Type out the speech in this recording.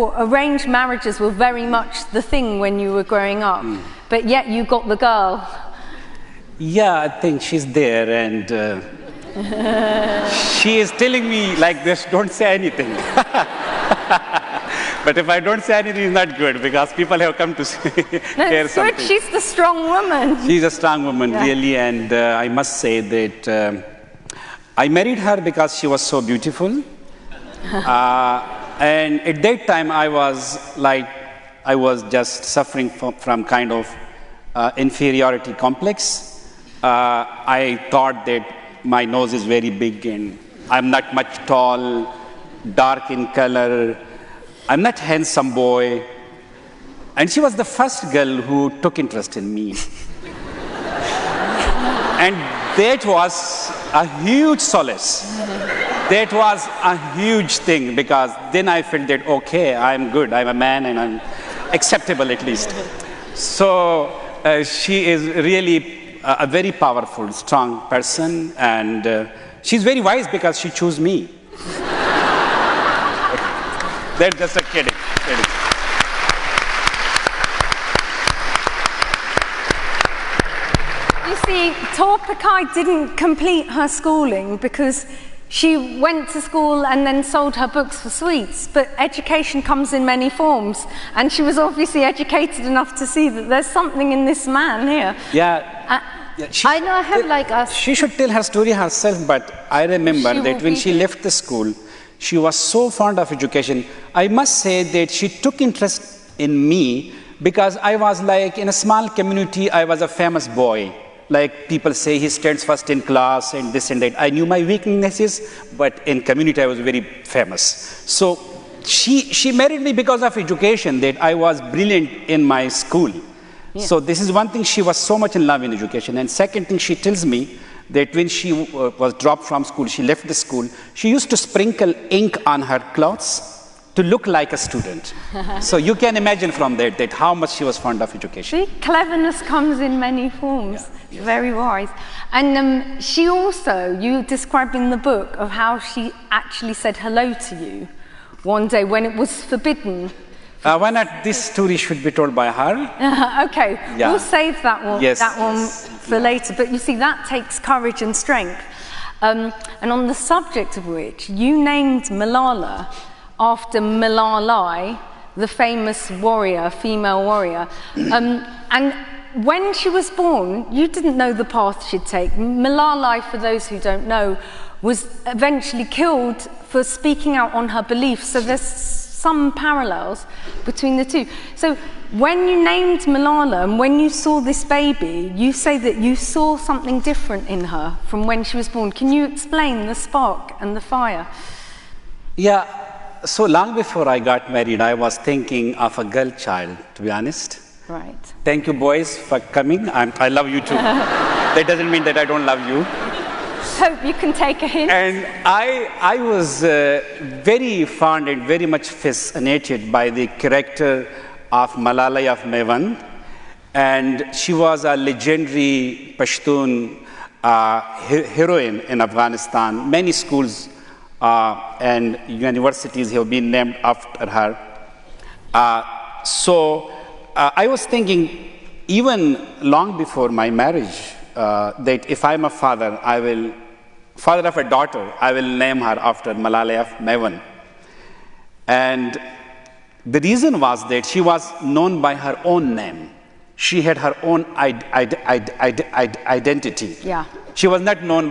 Arranged marriages were very much the thing when you were growing up, but yet you got the girl. Yeah, I think she's there, and she is telling me like this, don't say anything. But if I don't say anything, it's not good, because people have come to hear something. Good. She's the strong woman. She's a strong woman, really, and I must say that I married her because she was so beautiful. And at that time, I was just suffering from kind of inferiority complex. I thought that my nose is very big and I'm not much tall, dark in color. I'm not handsome boy. And she was the first girl who took interest in me. And that was a huge solace. That was a huge thing, because then I felt that, okay, I'm good, I'm a man and I'm acceptable at least. So she is really a very powerful, strong person, and she's very wise because she chose me. That's just a kidding. You see, Torpikai didn't complete her schooling because she went to school and then sold her books for sweets, but education comes in many forms, and she was obviously educated enough to see that there's something in this man here. I know I have like us. She should tell her story herself, but I remember that when she left the school, she was so fond of education. I must say that she took interest in me because I was like, in a small community, I was a famous boy. Like people say, he stands first in class and this and that. I knew my weaknesses, but in community I was very famous. So she married me because of education, that I was brilliant in my school. Yeah. So this is one thing, she was so much in love in education. And second thing, she tells me that when she was dropped from school, she left the school, she used to sprinkle ink on her clothes to look like a student. So you can imagine from that how much she was fond of education. See, cleverness comes in many forms. Yeah. Very wise. And she also, you described in the book of how she actually said hello to you one day when it was forbidden. Why not? This story should be told by her. Okay, yeah. We'll save that one, for later. But you see, that takes courage and strength. And on the subject of which, you named Malala after Malalai, the famous warrior, female warrior. And when she was born, you didn't know the path she'd take. Malalai, for those who don't know, was eventually killed for speaking out on her beliefs. So there's some parallels between the two. So when you named Malala and when you saw this baby, you say that you saw something different in her from when she was born. Can you explain the spark and the fire? Yeah, so long before I got married, I was thinking of a girl child, to be honest. Right. Thank you, boys, for coming. I love you too. That doesn't mean that I don't love you. Hope you can take a hint. And I was very fond and very much fascinated by the character of Malalai of Maiwand. And she was a legendary Pashtun heroine in Afghanistan. Many schools and universities have been named after her. So I was thinking, even long before my marriage, that if I'm a father, father of a daughter, I will name her after Malalai of Maiwand. And the reason was that she was known by her own name. She had her own identity. Yeah. She was not known